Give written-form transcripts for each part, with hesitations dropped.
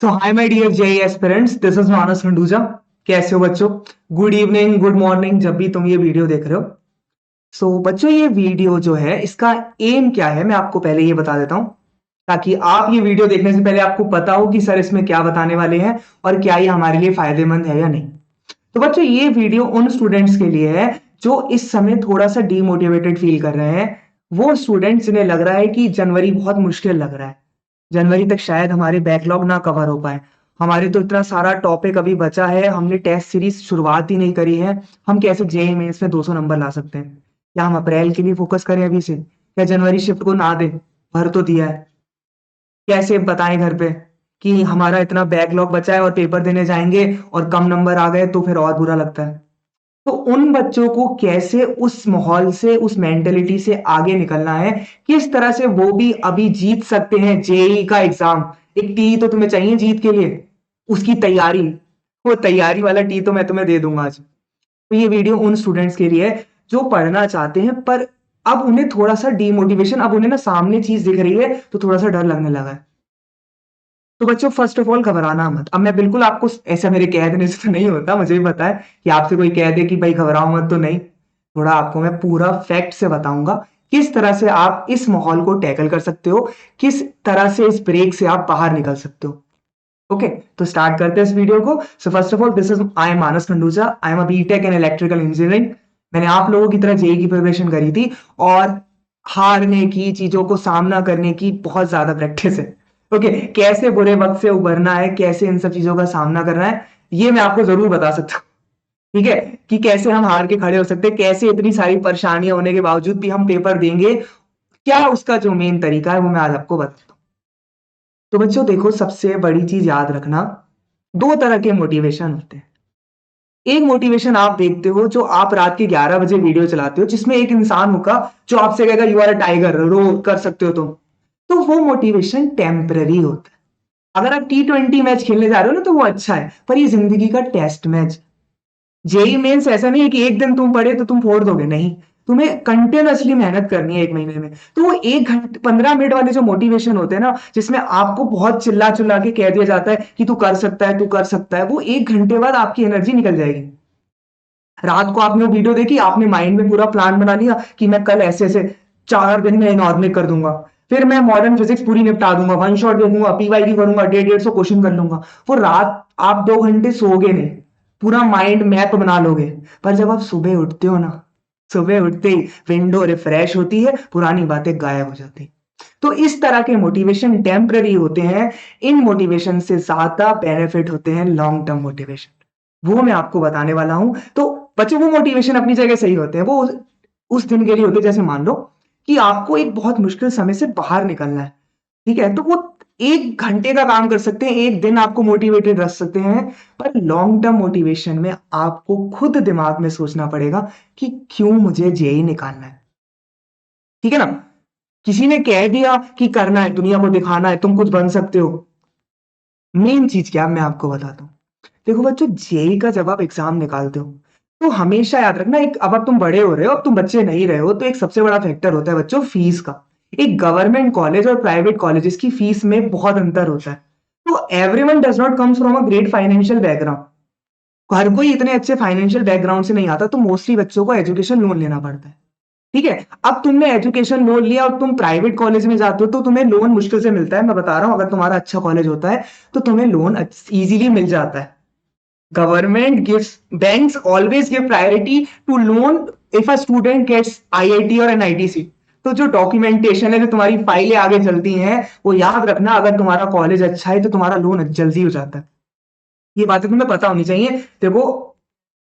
तो hi my dear JEE aspirants, this is Manas Khanduja. कैसे हो बच्चों? गुड इवनिंग, गुड मॉर्निंग, जब भी तुम ये वीडियो देख रहे हो। बच्चों, ये वीडियो जो है इसका एम क्या है मैं आपको पहले ये बता देता हूँ, ताकि आप ये वीडियो देखने से पहले आपको पता हो कि सर इसमें क्या बताने वाले हैं और क्या ये हमारे लिए फायदेमंद है या नहीं। तो बच्चों, ये वीडियो उन स्टूडेंट्स के लिए है जो इस समय थोड़ा सा डीमोटिवेटेड फील कर रहे हैं। वो स्टूडेंट्स जिन्हें लग रहा है कि जनवरी बहुत मुश्किल लग रहा है, जनवरी तक शायद हमारे बैकलॉग ना कवर हो पाए। हमारे तो इतना सारा टॉपिक अभी बचा है, हमने टेस्ट सीरीज शुरुआत ही नहीं करी है। हम कैसे जेईई मेंस में 200 नंबर ला सकते हैं? क्या हम अप्रैल के लिए फोकस करें अभी से? क्या जनवरी शिफ्ट को ना दें? भर तो दिया है। कैसे बताएं घर पे कि हमारा इतना बैकलॉग बचा है और पेपर देने जाएंगे और कम नंबर आ गए तो फिर और बुरा लगता है। तो उन बच्चों को कैसे उस माहौल से, उस मेंटेलिटी से आगे निकलना है, किस तरह से वो भी अभी जीत सकते हैं जेई का एग्जाम। एक टी तो तुम्हें चाहिए जीत के लिए, उसकी तैयारी, वो तैयारी वाला टी तो मैं तुम्हें दे दूंगा आज। तो ये वीडियो उन स्टूडेंट्स के लिए है जो पढ़ना चाहते हैं पर अब उन्हें थोड़ा सा डीमोटिवेशन, अब उन्हें ना सामने चीज दिख रही है तो थोड़ा सा डर लगने लगा है। तो बच्चों, फर्स्ट ऑफ ऑल घबराना मत। अब मैं बिल्कुल आपको ऐसा मेरे कह देने से तो नहीं होता, मुझे भी पता है कि आपसे कोई कह दे कि भाई घबराओ मत, तो नहीं। थोड़ा आपको मैं पूरा फैक्ट से बताऊंगा किस तरह से आप इस माहौल को टैकल कर सकते हो, किस तरह से इस ब्रेक से आप बाहर निकल सकते हो। ओके, तो स्टार्ट करते हैं इस वीडियो को। So first of all, this is I am Manas Khanduja, I am a BTech in electrical engineering. मैंने आप लोगों की तरह जेई की प्रिपरेशन करी थी और हारने की, चीजों को सामना करने की बहुत ज्यादा प्रैक्टिस है। ओके, कैसे बुरे वक्त से उभरना है, कैसे इन सब चीजों का सामना करना है, ये मैं आपको जरूर बता सकता हूँ। ठीक है, कि कैसे हम हार के खड़े हो सकते हैं, कैसे इतनी सारी परेशानियां होने के बावजूद भी हम पेपर देंगे, क्या उसका जो मेन तरीका है वो मैं आज आपको बताता हूँ। तो बच्चों देखो, सबसे बड़ी चीज याद रखना, दो तरह के मोटिवेशन होते हैं। एक मोटिवेशन आप देखते हो जो आप रात के 11 बजे वीडियो चलाते हो, जिसमें एक इंसान होगा जो आपसे कहेगा यू आर अ टाइगर, रो कर सकते हो तुम। तो वो मोटिवेशन टेम्पररी होता है। अगर आप T20 मैच खेलने जा रहे हो ना तो वो अच्छा है, पर ये जिंदगी का टेस्ट मैच। जेई मेंस ऐसा नहीं है कि एक दिन तुम पढ़े तो तुम फोड़ दोगे, नहीं। तुम्हें कंटिन्यूअसली मेहनत करनी है एक महीने में। तो वो 1 घंटे 15 मिनट वाले जो मोटिवेशन होते हैं ना, जिसमें आपको बहुत चिल्ला चिल्ला के कह दिया जाता है कि तू कर सकता है, तू कर सकता है, वो 1 घंटे बाद आपकी एनर्जी निकल जाएगी। रात को आपने वो वीडियो देखी, आपने माइंड में पूरा प्लान बना लिया कि मैं कल ऐसे ऐसे 4 दिन में इनऑर्गेनिक कर दूंगा, फिर मैं मॉडर्न फिजिक्स पूरी निपटा दूंगा, वन शॉट देखूंगा, पीवाई करूंगा, 150-150 क्वेश्चन कर लूंगा। वो रात आप 2 घंटे सोओगे नहीं, पूरा माइंड मैप बना लोगे। पर जब आप सुबह उठते हो ना, सुबह उठते ही विंडो रिफ्रेश होती है, पुरानी बातें गायब हो जाती। तो इस तरह के मोटिवेशन टेम्पररी होते हैं। इन मोटिवेशन से ज्यादा बेनिफिट होते हैं लॉन्ग टर्म मोटिवेशन, वो मैं आपको बताने वाला हूं। तो बच्चों, वो मोटिवेशन अपनी जगह सही होते हैं, वो उस दिन के लिए होते हैं। जैसे मान लो कि आपको एक बहुत मुश्किल समय से बाहर निकलना है, ठीक है, तो वो 1 घंटे का काम कर सकते हैं, एक दिन आपको मोटिवेटेड रख सकते हैं। पर लॉन्ग टर्म मोटिवेशन में आपको खुद दिमाग में सोचना पड़ेगा कि क्यों मुझे जेई निकालना है। ठीक है ना? किसी ने कह दिया कि करना है, दुनिया को दिखाना है तुम कुछ बन सकते हो। मेन चीज क्या मैं आपको बताता हूँ। देखो बच्चों, जेई का जब आप एग्जाम निकालते हो तो हमेशा याद रखना, एक अब तुम बड़े हो रहे हो, अब तुम बच्चे नहीं रहे हो, तो एक सबसे बड़ा फैक्टर होता है बच्चों फीस का। एक गवर्नमेंट कॉलेज और प्राइवेट कॉलेजेस की फीस में बहुत अंतर होता है। तो everyone does not comes from a great financial background. हर कोई इतने अच्छे फाइनेंशियल बैकग्राउंड से नहीं आता, तो मोस्टली बच्चों को एजुकेशन लोन लेना पड़ता है। ठीक है, अब तुमने एजुकेशन लोन लिया और तुम प्राइवेट कॉलेज में जाते हो तो तुम्हें लोन मुश्किल से मिलता है। मैं बता रहा हूं, अगर तुम्हारा अच्छा कॉलेज होता है तो तुम्हें लोन इजीली मिल जाता है। Government gives banks always give priority to loan if a student gets IIT और NITC। तो जो डॉक्यूमेंटेशन है, जो तुम्हारी फाइलें आगे चलती हैं, वो याद रखना, अगर तुम्हारा कॉलेज अच्छा है तो तुम्हारा लोन जल्दी हो जाता है। ये बातें तुम्हें पता होनी चाहिए। देखो,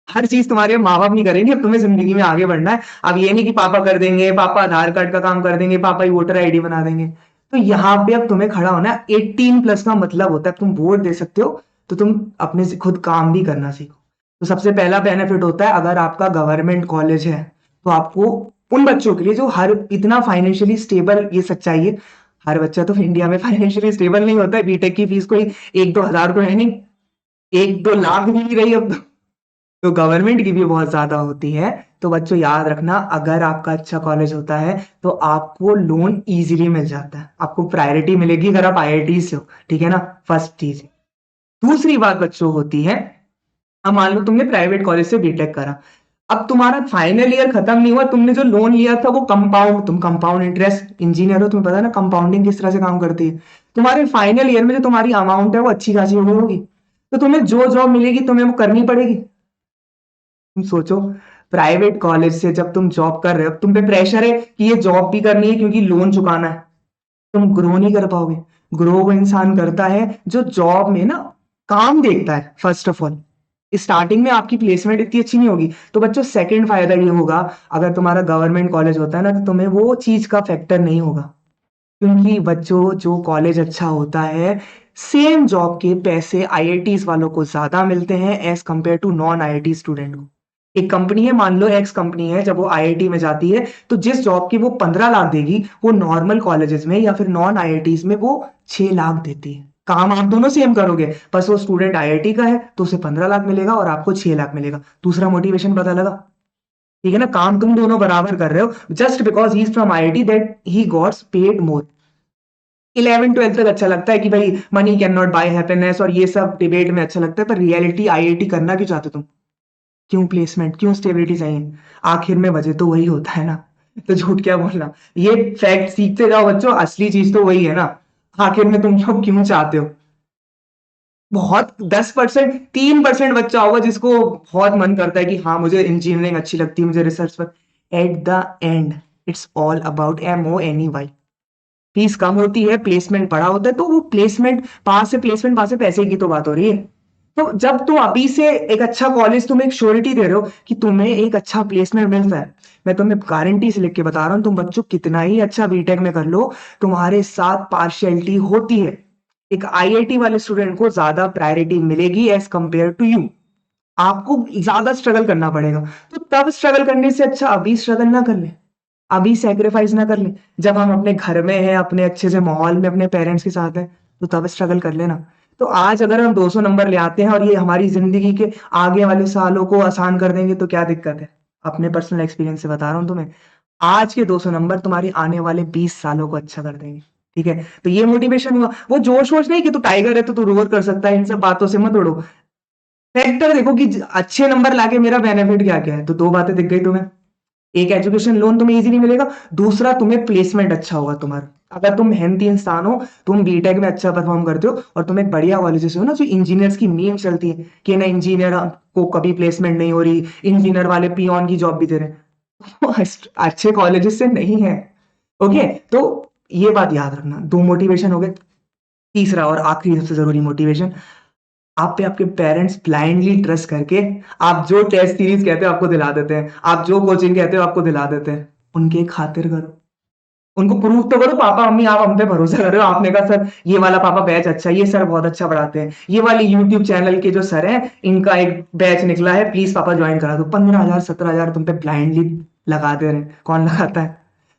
हर चीज तुम्हारे माँ बाप नहीं करेंगे, अब तुम्हें जिंदगी में आगे बढ़ना है। अब ये नहीं कि पापा कर देंगे, पापा आधार कार्ड का काम कर देंगे, पापा ही वोटर आईडी बना देंगे। तो यहाँ पे अब तुम्हें खड़ा होना है। 18+ का मतलब होता है तुम वोट दे सकते हो, तो तुम अपने से खुद काम भी करना सीखो। तो सबसे पहला बेनिफिट होता है, अगर आपका गवर्नमेंट कॉलेज है तो आपको, उन बच्चों के लिए जो हर इतना फाइनेंशियली स्टेबल, ये सच्चाई है, हर बच्चा तो इंडिया में फाइनेंशियली स्टेबल नहीं होता है। बीटेक की फीस कोई 1-2 हजार तो है नहीं, 1-2 लाख भी नहीं रही अब तो गवर्नमेंट की भी बहुत ज्यादा होती है। तो बच्चों याद रखना, अगर आपका अच्छा कॉलेज होता है तो आपको लोन इजीली मिल जाता है, आपको प्रायोरिटी मिलेगी अगर आप आईआईटी से हो। ठीक है ना? फर्स्ट चीज। दूसरी बात बच्चों होती है, अब मान लो तुमने प्राइवेट कॉलेज से बीटेक करा, अब तुम्हारा फाइनल ईयर खत्म नहीं हुआ, तुमने जो लोन लिया था वो कंपाउंड, तुम कंपाउंड इंटरेस्ट इंजीनियर हो, तुम्हें पता है ना कंपाउंडिंग किस तरह से काम करती है। तुम्हारे फाइनल ईयर में जो तुम्हारी अमाउंट है वो अच्छी खासी होगी, तो तुम्हें जो जॉब मिलेगी तुम्हें वो करनी पड़ेगी। तुम सोचो, प्राइवेट कॉलेज से जब तुम जॉब कर रहे हो, तुम पे प्रेशर है कि ये जॉब भी करनी है क्योंकि लोन चुकाना है, तुम ग्रो नहीं कर पाओगे। ग्रो वो इंसान करता है जो जॉब में ना काम देखता है। फर्स्ट ऑफ ऑल स्टार्टिंग में आपकी प्लेसमेंट इतनी अच्छी नहीं होगी, तो बच्चों सेकंड फायदा ये होगा, अगर तुम्हारा गवर्नमेंट कॉलेज होता है ना, तो तुम्हें वो चीज का फैक्टर नहीं होगा, क्योंकि बच्चों जो कॉलेज अच्छा होता है, सेम जॉब के पैसे आईआईटीज वालों को ज्यादा मिलते हैं as compare to non IIT student को। एक कंपनी है, मान लो एक्स कंपनी है, जब वो आईआईटी में जाती है तो जिस जॉब की वो 15 लाख देगी, वो नॉर्मल कॉलेजेस में या फिर नॉन आईआईटीज में वो 6 लाख देती है। काम आप दोनों सेम करोगे, बस वो स्टूडेंट आईआईटी का है तो उसे 15 लाख मिलेगा और आपको 6 लाख मिलेगा। दूसरा मोटिवेशन पता लगा, ठीक है ना, काम तुम दोनों बराबर कर रहे हो, just because he is from IIT that he gots paid more. 11 12 तक अच्छा लगता है कि भाई money can not buy happiness और ये सब डिबेट में अच्छा लगता है, पर रियलिटी आईआईटी करना क्यों चाहते हो तुम? क्यों प्लेसमेंट, क्यों स्टेबिलिटी चाहिए? आखिर में वजह तो वही होता है ना, तो झूठ क्या बोलना। ये फैक्ट सीखते जाओ बच्चों, असली चीज तो वही है ना। आखिर में तुम लोग क्यों चाहते हो? बहुत 10%, 3% बच्चा होगा जिसको बहुत मन करता है कि हाँ मुझे इंजीनियरिंग अच्छी लगती है, मुझे रिसर्च पर। At the end it's all about MONEY। Fees कम होती है, प्लेसमेंट बड़ा होता है, तो वो प्लेसमेंट पास से पैसे की तो बात हो रही है। तो जब तुम अभी से एक अच्छा कॉलेज तुम्हें एक श्योरिटी दे रहे हो कि तुम्हें एक अच्छा प्लेसमेंट मिल रहा है, मैं तुम्हें गारंटी से लिख के बता रहा हूँ, तुम बच्चों कितना ही अच्छा बीटेक में कर लो, तुम्हारे साथ पार्शियलिटी होती है। एक आईआईटी वाले स्टूडेंट को ज्यादा प्रायोरिटी मिलेगी एज कंपेयर टू यू, आपको ज्यादा स्ट्रगल करना पड़ेगा। तो तब स्ट्रगल करने से अच्छा अभी स्ट्रगल ना कर ले, अभी सेक्रीफाइस ना कर ले, जब हम अपने घर में हैं, अपने अच्छे से माहौल में अपने पेरेंट्स के साथ हैं, तो तब स्ट्रगल कर लेना। तो आज अगर हम 200 नंबर ले आते हैं और ये हमारी जिंदगी के आगे वाले सालों को आसान कर देंगे तो क्या दिक्कत है? अपने पर्सनल एक्सपीरियंस से बता रहा हूँ तुम्हें, आज के 200 नंबर तुम्हारी आने वाले 20 सालों को अच्छा कर देंगे। ठीक है, तो ये मोटिवेशन हुआ। वो जोश वोश नहीं कि तू टाइगर है तो तू रोर कर सकता है, इन सब बातों से मत उड़ो। फैक्टर देखो कि अच्छे नंबर लाके मेरा बेनिफिट क्या क्या है, तो दो बातें दिख गई तुम्हें। एक एजुकेशन लोन तुम्हें इजीली मिलेगा, दूसरा तुम्हें प्लेसमेंट अच्छा होगा तुम्हारा। अगर तुम मेहनती इंसान हो, तुम बीटेक में अच्छा परफॉर्म करते हो और तुम एक बढ़िया कॉलेज से हो ना, जो इंजीनियर्स की मीम चलती है कि ना इंजीनियर को कभी प्लेसमेंट नहीं हो रही, इंजीनियर वाले पियोन की जॉब भी दे रहे हैं, वो अच्छे कॉलेजेस से नहीं है। ओके, तो ये बात याद रखना। दो मोटिवेशन हो गए। तीसरा और आखिरी सबसे जरूरी मोटिवेशन, आप पे आपके पेरेंट्स ब्लाइंडली ट्रस्ट करके आप जो टेस्ट सीरीज कहते हो आपको दिला देते हैं, आप जो कोचिंग कहते हो आपको दिला देते हैं, उनके खातिर करो। उनको प्रूव तो करो, पापा मम्मी आप हम पे भरोसा कर रहे हो, आपने कहा सर ये वाला पापा बैच अच्छा है, ये सर बहुत अच्छा पढ़ाते हैं, ये वाली यूट्यूब चैनल के जो सर हैं इनका एक बैच निकला है, प्लीज पापा ज्वाइन करा दो। 15,000 17,000 तुम पे ब्लाइंडली लगा दे रहे हैं, कौन लगाता है?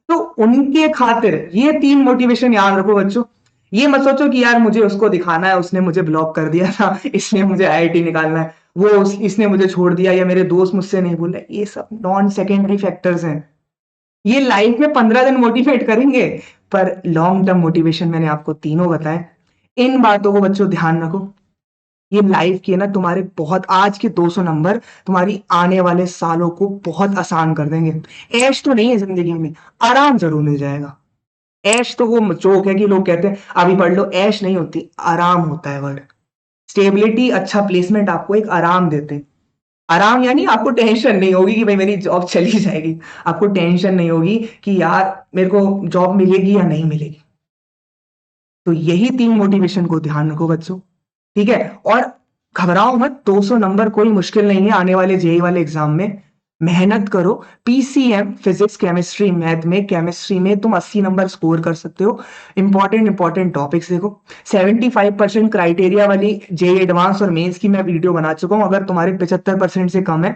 तो उनके खातिर ये तीन मोटिवेशन याद रखो बच्चों। ये मत सोचो कि यार मुझे उसको दिखाना है, उसने मुझे ब्लॉक कर दिया था इसलिए मुझे आईआईटी निकालना है, इसने मुझे छोड़ दिया या मेरे दोस्त मुझसे नहीं बोल रहे, ये सब नॉन सेकेंडरी फैक्टर्स हैं। ये लाइफ में 15 दिन मोटिवेट करेंगे, पर लॉन्ग टर्म मोटिवेशन मैंने आपको तीनों बताए। इन बातों को बच्चों ध्यान रखो, ये लाइफ की है ना तुम्हारे बहुत, आज के 200 नंबर तुम्हारी आने वाले सालों को बहुत आसान कर देंगे। ऐश तो नहीं है जिंदगी में, आराम जरूर मिल जाएगा। ऐश तो वो जोक है कि लोग कहते हैं अभी पढ़ लो, ऐश नहीं होती, आराम होता है वर्ड। स्टेबिलिटी, अच्छा प्लेसमेंट आपको एक आराम देते हैं। आराम यानी आपको टेंशन नहीं होगी कि भाई मेरी जॉब चली जाएगी, आपको टेंशन नहीं होगी कि यार मेरे को जॉब मिलेगी या नहीं मिलेगी। तो यही तीन मोटिवेशन को ध्यान रखो बच्चों, ठीक है? और घबराओ मत, 200 नंबर कोई मुश्किल नहीं है आने वाले जेई वाले एग्जाम में। मेहनत करो, पीसीएम फिजिक्स केमिस्ट्री मैथ में, केमिस्ट्री में तुम 80 नंबर स्कोर कर सकते हो। इंपॉर्टेंट इंपॉर्टेंट टॉपिक्स देखो, 75% क्राइटेरिया वाली जेई एडवांस और मेंस की मैं वीडियो बना चुका हूं। अगर तुम्हारे 75% से कम है,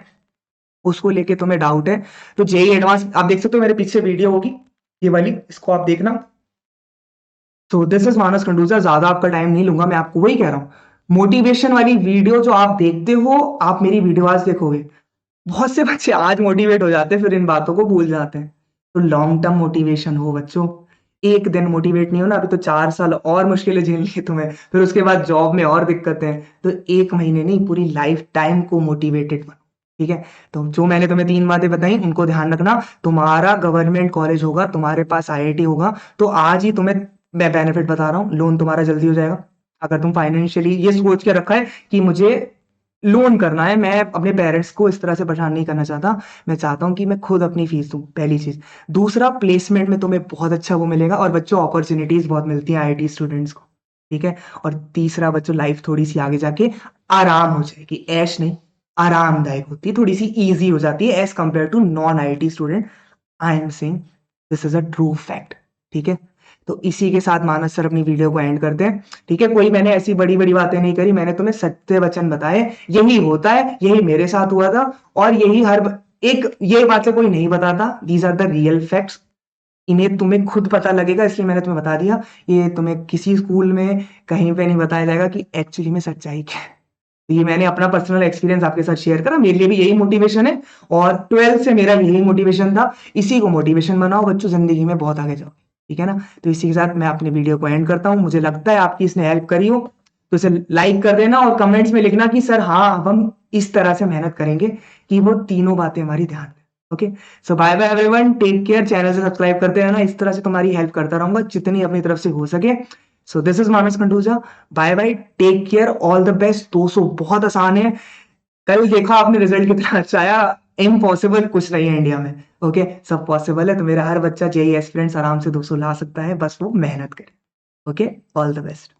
उसको लेके तुम्हें डाउट है, तो जेई एडवांस आप देख सकते हो, मेरे पीछे वीडियो होगी ये वाली, इसको आप देखना। तो दिस इज मानस खंडूजा, ज्यादा आपका टाइम नहीं लूंगा, मैं आपको वही कह रहा हूँ, मोटिवेशन वाली वीडियो जो आप देखते हो, आप मेरी वीडियो आज देखोगे, बहुत से बच्चे आज मोटिवेट हो जाते हैं फिर इन बातों को भूल जाते हैं। तो लॉन्ग टर्म मोटिवेशन हो बच्चों, एक दिन मोटिवेट नहीं होना, अभी तो 4 साल और मुश्किलें झेलनी है तुम्हें, फिर उसके बाद जॉब में और दिक्कतें हैं, तो 1 महीने नहीं पूरी लाइफ टाइम को मोटिवेटेड बनो। ठीक है, तो जो मैंने तुम्हें 3 बातें बताई उनको ध्यान रखना। तुम्हारा गवर्नमेंट कॉलेज होगा, तुम्हारे पास आईआईटी होगा, तो आज ही तुम्हें मैं बेनिफिट बता रहा हूँ, लोन तुम्हारा जल्दी हो जाएगा। अगर तुम फाइनेंशियली ये सोच के रखा है कि मुझे लोन करना है, मैं अपने पेरेंट्स को इस तरह से परेशान नहीं करना चाहता, मैं चाहता हूँ कि मैं खुद अपनी फीस दूँ, पहली चीज। दूसरा, प्लेसमेंट में तुम्हें बहुत अच्छा वो मिलेगा, और बच्चों अपॉर्चुनिटीज बहुत मिलती हैं आईआईटी स्टूडेंट्स को। ठीक है, और तीसरा बच्चों, लाइफ थोड़ी सी आगे जाके आराम हो जाएगी, ऐश नहीं, आरामदायक होती है, थोड़ी सी ईजी हो जाती है as compare to non IIT student. I am saying this is a true fact. ठीक है, तो इसी के साथ मानस सर अपनी वीडियो को एंड करते हैं। ठीक है, कोई मैंने ऐसी बड़ी बड़ी बातें नहीं करी, मैंने तुम्हें सत्य वचन बताए, यही होता है, यही मेरे साथ हुआ था, और यही एक ये बातें कोई नहीं बताता, these are the real facts. इन्हें तुम्हें खुद पता लगेगा, इसलिए मैंने तुम्हें बता दिया। ये तुम्हें किसी स्कूल में कहीं पे नहीं बताया जाएगा कि एक्चुअली में सच्चाई क्या है। तो ये मैंने अपना पर्सनल एक्सपीरियंस आपके साथ शेयर करा, मेरे लिए भी यही मोटिवेशन है, और 12th से मेरा यही मोटिवेशन था। इसी को मोटिवेशन बनाओ बच्चों, जिंदगी में बहुत आगे जाओ। ठीक है ना, तो इसी के साथ मैं अपने वीडियो को एंड करता हूँ। मुझे लगता है आपकी इसने हेल्प करी हो, तो इसे लाइक कर देना और कमेंट्स में लिखना कि सर हाँ, अब हम इस तरह से मेहनत करेंगे कि वो तीनों बातें हमारी ध्यान में। Okay, so bye bye everyone, take care, channel से सब्सक्राइब करते रहना, इस तरह से तुम्हारी हेल्प करता रहूंगा जितनी अपनी तरफ से हो सके। So this is Manas Khanduja, bye bye, take care, all the best. 200 बहुत आसान है, कल देखा आपने रिजल्ट कितना अच्छा आया। इम्पॉसिबल कुछ नहीं है इंडिया में। ओके, सब पॉसिबल है, तो मेरा हर बच्चा जेई एस्पिरेंट्स आराम से 200 ला सकता है, बस वो मेहनत करे। Okay, all the best.